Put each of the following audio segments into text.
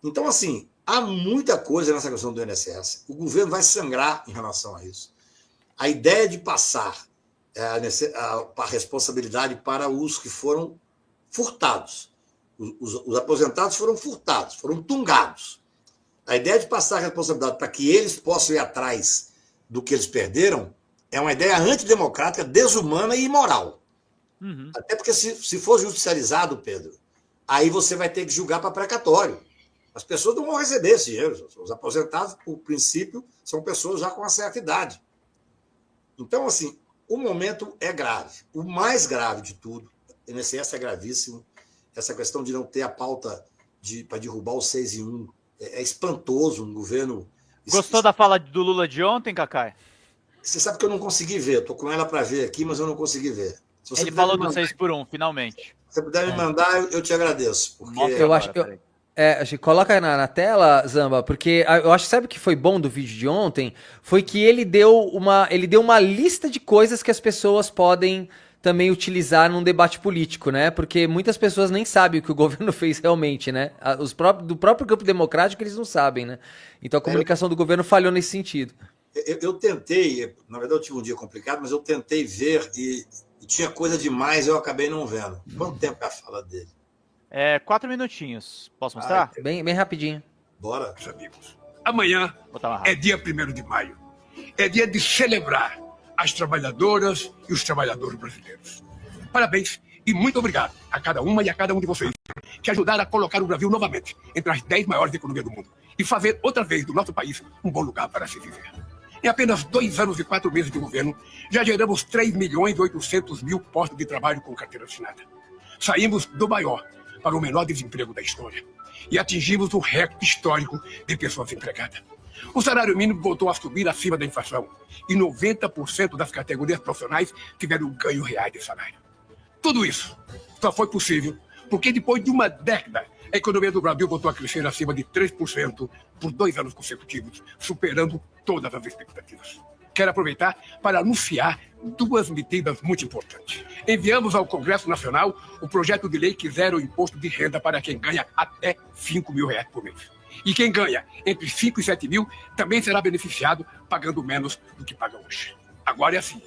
Então, assim, há muita coisa nessa questão do INSS. O governo vai sangrar em relação a isso. A ideia de passar a responsabilidade para os que foram furtados. Os aposentados foram furtados, foram tungados. A ideia de passar a responsabilidade para que eles possam ir atrás do que eles perderam é uma ideia antidemocrática, desumana e imoral. Uhum. Até porque se for judicializado, Pedro, aí você vai ter que julgar para precatório. As pessoas não vão receber esse dinheiro. Os aposentados, por princípio, são pessoas já com uma certa idade. Então, assim, o momento é grave. O mais grave de tudo, o INSS é gravíssimo, essa questão de não ter a pauta para derrubar o 6 em 1 é espantoso, um governo... Gostou da fala do Lula de ontem, Cacai? Você sabe que eu não consegui ver, estou com ela para ver aqui, mas eu não consegui ver. Ele falou do 6 por 1, finalmente. Se você puder me mandar, eu te agradeço. Porque... Eu acho que coloca na tela, Zamba, porque eu acho que sabe o que foi bom do vídeo de ontem? Foi que ele deu uma lista de coisas que as pessoas podem também utilizar num debate político, né? Porque muitas pessoas nem sabem o que o governo fez realmente, né? Do próprio campo democrático eles não sabem, né? Então a comunicação do governo falhou nesse sentido. Eu tentei, na verdade eu tive um dia complicado, mas eu tentei ver e tinha coisa demais, eu acabei não vendo. Quanto tempo é a fala dele? 4 minutinhos. Posso mostrar? Bem rapidinho. Bora. Meus amigos, amanhã é dia 1º de maio. É dia de celebrar as trabalhadoras e os trabalhadores brasileiros. Parabéns e muito obrigado a cada uma e a cada um de vocês que ajudaram a colocar o Brasil novamente entre as 10 maiores economias do mundo e fazer outra vez do nosso país um bom lugar para se viver. Em apenas 2 anos e 4 meses de governo, já geramos 3.800.000 postos de trabalho com carteira assinada. Saímos do maior para o menor desemprego da história e atingimos um recorde histórico de pessoas empregadas. O salário mínimo voltou a subir acima da inflação e 90% das categorias profissionais tiveram ganho real de salário. Tudo isso só foi possível porque depois de uma década, a economia do Brasil voltou a crescer acima de 3% por 2 anos consecutivos, superando todas as expectativas. Quero aproveitar para anunciar 2 medidas muito importantes. Enviamos ao Congresso Nacional o projeto de lei que zera o imposto de renda para quem ganha até R$5 mil por mês. E quem ganha entre 5 e 7 mil também será beneficiado pagando menos do que paga hoje. Agora é assim,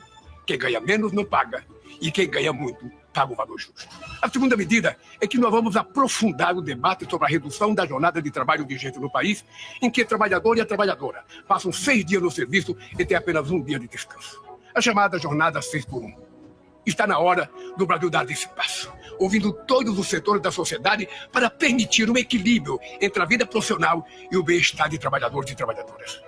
quem ganha menos não paga e quem ganha muito paga o valor justo. A segunda medida é que nós vamos aprofundar o debate sobre a redução da jornada de trabalho vigente no país, em que o trabalhador e a trabalhadora passam 6 dias no serviço e têm apenas 1 dia de descanso. A chamada jornada 6 por 1. Está na hora do Brasil dar esse passo, ouvindo todos os setores da sociedade para permitir um equilíbrio entre a vida profissional e o bem-estar de trabalhadores e trabalhadoras.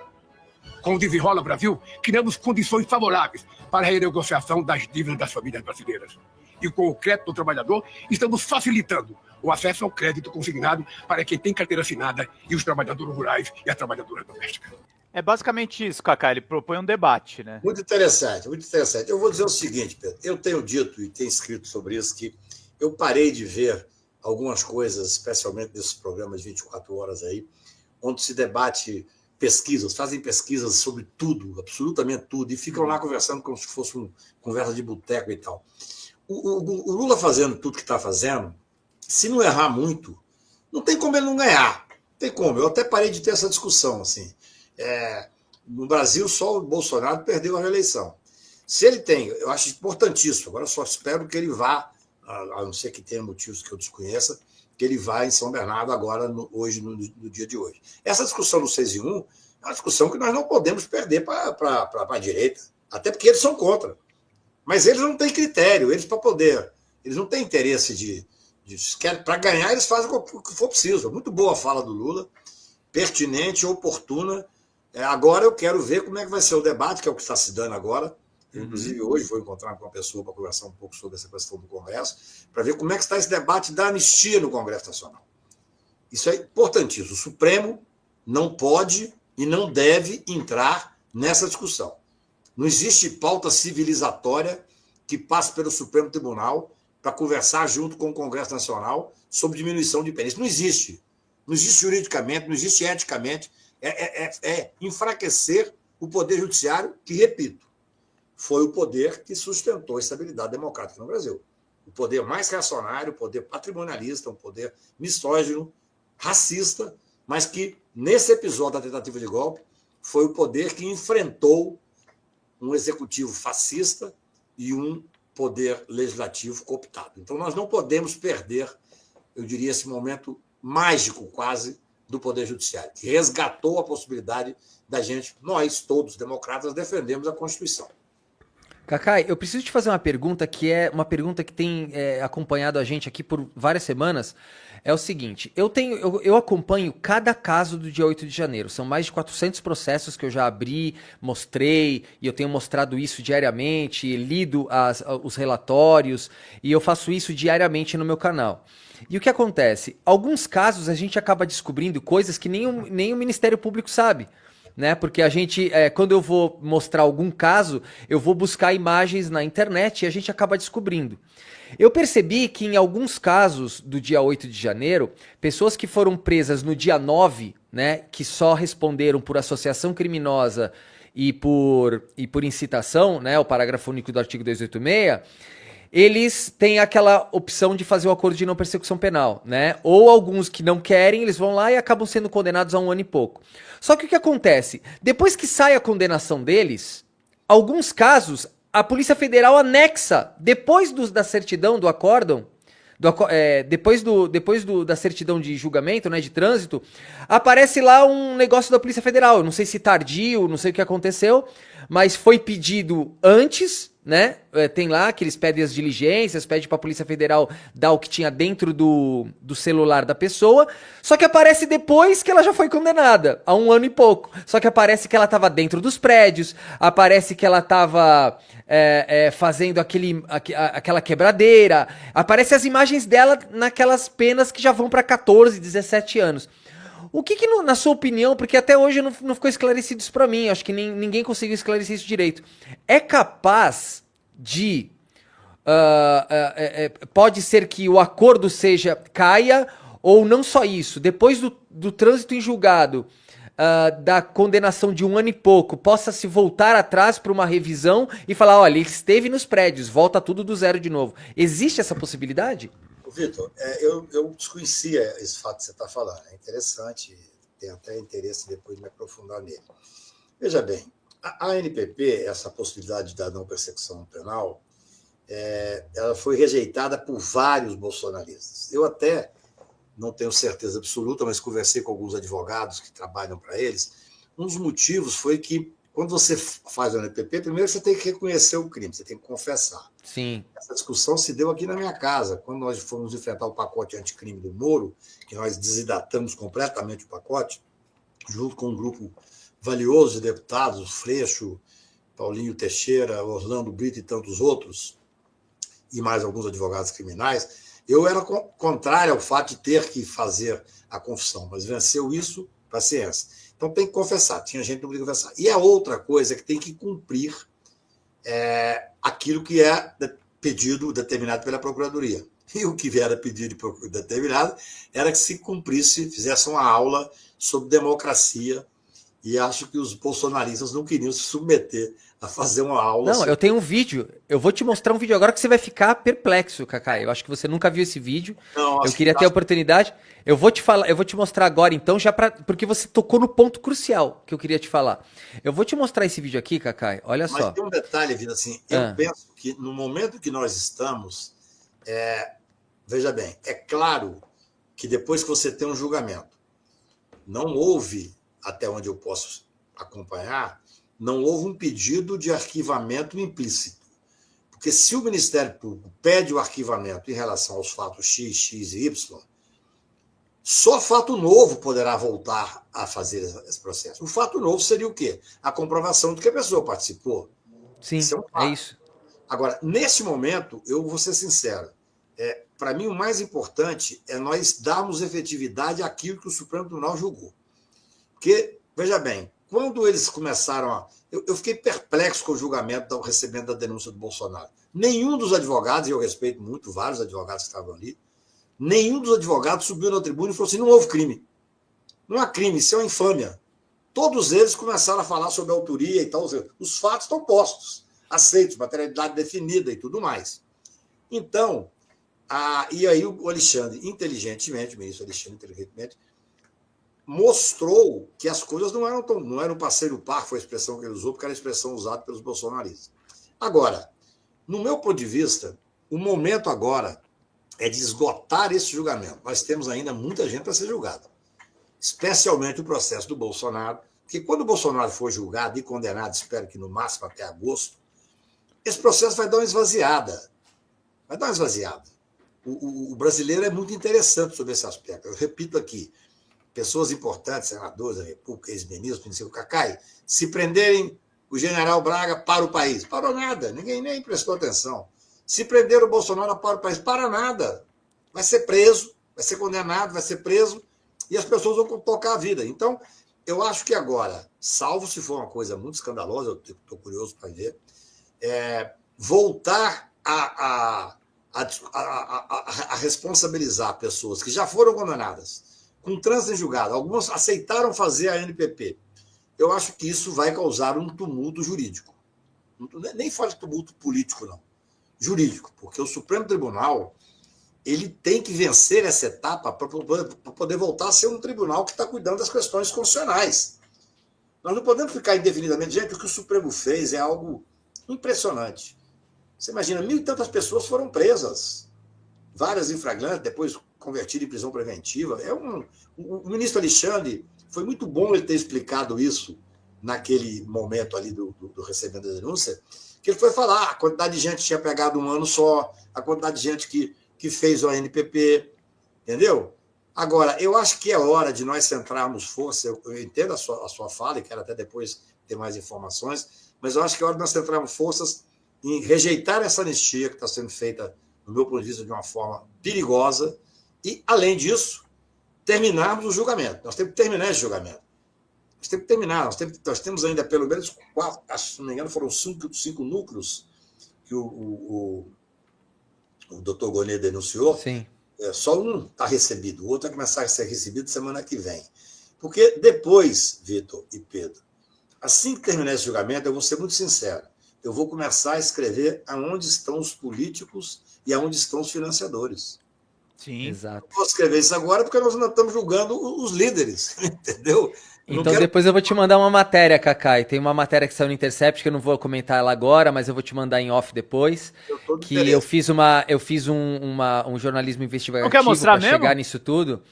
Com o Desenrola Brasil, criamos condições favoráveis para a renegociação das dívidas das famílias brasileiras. E com o crédito do trabalhador, estamos facilitando o acesso ao crédito consignado para quem tem carteira assinada e os trabalhadores rurais e a trabalhadora doméstica. É basicamente isso, Cacá. Ele propõe um debate, né? Muito interessante, muito interessante. Eu vou dizer o seguinte, Pedro. Eu tenho dito e tenho escrito sobre isso que eu parei de ver algumas coisas, especialmente nesses programas de 24 horas aí, onde se debate pesquisas, fazem pesquisas sobre tudo, absolutamente tudo, e ficam lá conversando como se fosse uma conversa de boteco e tal. O Lula fazendo tudo que está fazendo, se não errar muito, não tem como ele não ganhar. Não tem como. Eu até parei de ter essa discussão, assim. No Brasil, só o Bolsonaro perdeu a reeleição. Se ele tem, eu acho importantíssimo, agora eu só espero que ele vá, a não ser que tenha motivos que eu desconheça, que ele vá em São Bernardo agora, no dia de hoje. Essa discussão do 6 em 1 é uma discussão que nós não podemos perder para a direita, até porque eles são contra. Mas eles não têm critério, eles não têm interesse para ganhar, eles fazem o que for preciso. Muito boa a fala do Lula, pertinente, oportuna. Agora eu quero ver como é que vai ser o debate, que é o que está se dando agora. Inclusive, hoje vou encontrar com uma pessoa para conversar um pouco sobre essa questão do Congresso, para ver como é que está esse debate da anistia no Congresso Nacional. Isso é importantíssimo. O Supremo não pode e não deve entrar nessa discussão. Não existe pauta civilizatória que passe pelo Supremo Tribunal para conversar junto com o Congresso Nacional sobre diminuição de penas. Isso não existe. Não existe juridicamente, não existe eticamente. É enfraquecer o Poder Judiciário, que, repito, foi o poder que sustentou a estabilidade democrática no Brasil. O poder mais reacionário, o poder patrimonialista, um poder misógino, racista, mas que, nesse episódio da tentativa de golpe, foi o poder que enfrentou um executivo fascista e um poder legislativo cooptado. Então, nós não podemos perder, eu diria, esse momento mágico, quase, do Poder Judiciário, que resgatou a possibilidade da gente, nós todos, democratas, defendemos a Constituição. Cacai, eu preciso te fazer uma pergunta que é uma pergunta que tem acompanhado a gente aqui por várias semanas. É o seguinte, eu acompanho cada caso do dia 8 de janeiro. São mais de 400 processos que eu já abri, mostrei, e eu tenho mostrado isso diariamente, lido os relatórios, e eu faço isso diariamente no meu canal. E o que acontece? Alguns casos a gente acaba descobrindo coisas que nem o Ministério Público sabe. Né? Porque a gente, quando eu vou mostrar algum caso, eu vou buscar imagens na internet e a gente acaba descobrindo. Eu percebi que em alguns casos do dia 8 de janeiro, pessoas que foram presas no dia 9, né, que só responderam por associação criminosa e por incitação, né, o parágrafo único do artigo 286, eles têm aquela opção de fazer o acordo de não persecução penal, né? Ou alguns que não querem, eles vão lá e acabam sendo condenados a 1 ano e pouco. Só que o que acontece? Depois que sai a condenação deles, alguns casos, a Polícia Federal anexa, depois da certidão do acórdão, depois da certidão de julgamento, né, de trânsito, aparece lá um negócio da Polícia Federal. Eu não sei se tardio, não sei o que aconteceu, mas foi pedido antes, né? Tem lá que eles pedem as diligências, pede pra Polícia Federal dar o que tinha dentro do celular da pessoa, só que aparece depois que ela já foi condenada, a 1 ano e pouco. Só que aparece que ela tava dentro dos prédios, aparece que ela tava fazendo aquela quebradeira, aparece as imagens dela naquelas penas que já vão pra 14, 17 anos. O que na sua opinião, porque até hoje não ficou esclarecido isso pra mim, acho que ninguém conseguiu esclarecer isso direito, é capaz de... pode ser que o acordo caia, ou não só isso, depois do trânsito em julgado, da condenação de 1 ano e pouco, possa se voltar atrás para uma revisão e falar, olha, ele esteve nos prédios, volta tudo do zero de novo. Existe essa possibilidade? Vitor, eu desconhecia esse fato que você está falando. É interessante, tenho até interesse depois de me aprofundar nele. Veja bem, a ANPP, essa possibilidade da não persecução penal, ela foi rejeitada por vários bolsonaristas. Eu até não tenho certeza absoluta, mas conversei com alguns advogados que trabalham para eles. Um dos motivos foi que, quando você faz o ANPP, primeiro você tem que reconhecer o crime, você tem que confessar. Sim. Essa discussão se deu aqui na minha casa, quando nós fomos enfrentar o pacote anticrime do Moro, que nós desidatamos completamente o pacote, junto com um grupo valioso de deputados, Freixo, Paulinho Teixeira, Orlando Brito e tantos outros, e mais alguns advogados criminais. Eu era contrário ao fato de ter que fazer a confissão, mas venceu isso para a ciência. Então tem que confessar, tinha gente que não podia confessar. E a outra coisa é que tem que cumprir aquilo que é pedido, determinado pela Procuradoria. E o que era pedido e determinado era que se cumprisse, fizesse uma aula sobre democracia, e acho que os bolsonaristas não queriam se submeter a fazer uma aula. Não, eu tenho um vídeo, eu vou te mostrar um vídeo agora que você vai ficar perplexo, Cacai. Eu acho que você nunca viu esse vídeo. Não, eu queria ter a oportunidade. Eu vou te mostrar agora então, porque você tocou no ponto crucial que eu queria te falar. Eu vou te mostrar esse vídeo aqui, Cacai, olha só. Mas tem um detalhe, Vida, assim, eu penso que no momento que nós estamos, veja bem, é claro que depois que você tem um julgamento, não houve, até onde eu posso acompanhar, não houve um pedido de arquivamento implícito. Porque se o Ministério Público pede o arquivamento em relação aos fatos X, X e Y, só fato novo poderá voltar a fazer esse processo. O fato novo seria o quê? A comprovação de que a pessoa participou. Sim, é isso. Agora, nesse momento, eu vou ser sincero, para mim o mais importante é nós darmos efetividade àquilo que o Supremo Tribunal julgou. Porque, veja bem, quando eles começaram eu fiquei perplexo com o julgamento, o recebimento da denúncia do Bolsonaro. Nenhum dos advogados, e eu respeito muito vários advogados que estavam ali, nenhum dos advogados subiu na tribuna e falou assim, não houve crime. Não há crime, isso é uma infâmia. Todos eles começaram a falar sobre a autoria e tal. Os fatos estão postos, aceitos, materialidade definida e tudo mais. Então, e aí o Alexandre, inteligentemente, o ministro Alexandre, inteligentemente, mostrou que as coisas não eram passeio no parque, foi a expressão que ele usou, porque era a expressão usada pelos bolsonaristas. Agora, no meu ponto de vista, o momento agora é de esgotar esse julgamento. Nós temos ainda muita gente para ser julgada, especialmente o processo do Bolsonaro, porque quando o Bolsonaro for julgado e condenado, espero que no máximo até agosto, esse processo vai dar uma esvaziada. Vai dar uma esvaziada. O brasileiro é muito interessante sobre esse aspecto. Eu repito aqui, pessoas importantes, senadores da República, ex-ministros, o Cacai, se prenderem o general Braga, para o país. Parou nada, ninguém nem prestou atenção. Se prender o Bolsonaro, para o país. Para nada. Vai ser preso, vai ser condenado, vai ser preso, e as pessoas vão tocar a vida. Então, eu acho que agora, salvo se for uma coisa muito escandalosa, eu estou curioso para ver, voltar a responsabilizar pessoas que já foram condenadas, com trânsito em julgado, algumas aceitaram fazer a NPP. Eu acho que isso vai causar um tumulto jurídico. Nem falo de tumulto político, não. Jurídico, porque o Supremo Tribunal ele tem que vencer essa etapa para poder voltar a ser um tribunal que está cuidando das questões constitucionais. Nós não podemos ficar indefinidamente. Gente, o que o Supremo fez é algo impressionante. Você imagina, 1.000 e tantas pessoas foram presas, várias em flagrante, depois convertidas em prisão preventiva. O ministro Alexandre, foi muito bom ele ter explicado isso naquele momento ali do recebimento da denúncia, que ele foi falar a quantidade de gente que tinha pegado um ano só, a quantidade de gente que fez o ANPP, entendeu? Agora, eu acho que é hora de nós centrarmos força, eu entendo a sua fala e quero até depois ter mais informações, mas eu acho que é hora de nós centrarmos forças em rejeitar essa anistia que está sendo feita, no meu ponto de vista, de uma forma perigosa e, além disso, terminarmos o julgamento. Nós temos que terminar esse julgamento. Nós temos que terminar. Nós temos ainda pelo menos 4, se não me engano, foram 5 núcleos que o doutor Gonê denunciou. Sim. Só um está recebido, o outro vai começar a ser recebido semana que vem. Porque depois, Vitor e Pedro, assim que terminar esse julgamento, eu vou ser muito sincero, eu vou começar a escrever aonde estão os políticos e aonde estão os financiadores. Sim. Exato. Eu posso escrever isso agora porque nós não estamos julgando os líderes, entendeu? Então depois eu vou te mandar uma matéria, Cacai. Tem uma matéria que saiu no Intercept, que eu não vou comentar ela agora, mas eu vou te mandar em off depois. Eu fiz um jornalismo investigativo para chegar nisso tudo.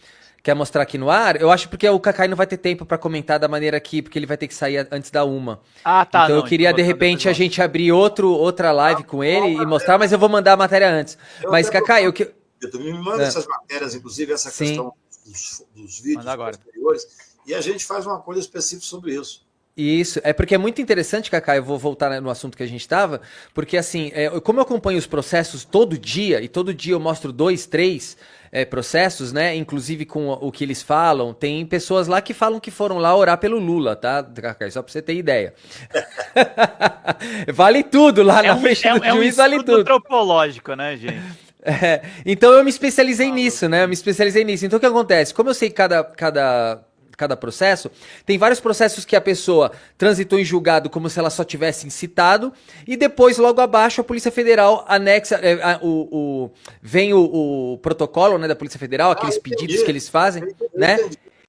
Quer mostrar aqui no ar? Eu acho porque o Cacai não vai ter tempo para comentar da maneira aqui, porque ele vai ter que sair antes da 1. Ah, tá. Então eu queria, de repente, a gente abrir outra live com ele e mostrar, mas eu vou mandar a matéria antes. Mas, Cacai, me manda essas matérias, inclusive essa questão dos vídeos posteriores, e a gente faz uma coisa específica sobre isso. Isso, é porque é muito interessante, Cacá, eu vou voltar no assunto que a gente estava, porque assim, como eu acompanho os processos todo dia, e todo dia eu mostro 2, 3 processos, né, inclusive com o que eles falam, tem pessoas lá que falam que foram lá orar pelo Lula, tá, Cacá, só pra você ter ideia. Vale tudo lá na frente do juiz, vale tudo. É um estudo antropológico, né, gente? Então eu me especializei nisso, né, Então o que acontece? Como eu sei cada processo, tem vários processos que a pessoa transitou em julgado como se ela só tivesse incitado, e depois, logo abaixo, a Polícia Federal anexa, vem o protocolo, né, da Polícia Federal, aqueles pedidos que eles fazem, né?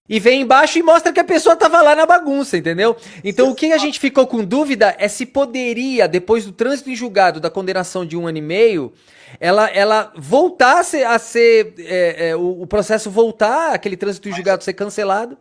E vem embaixo e mostra que a pessoa estava lá na bagunça, entendeu? Então o que a gente ficou com dúvida é se poderia, depois do trânsito em julgado da condenação de 1 ano e meio, ela voltar a ser o processo voltar, aquele trânsito em julgado ser cancelado.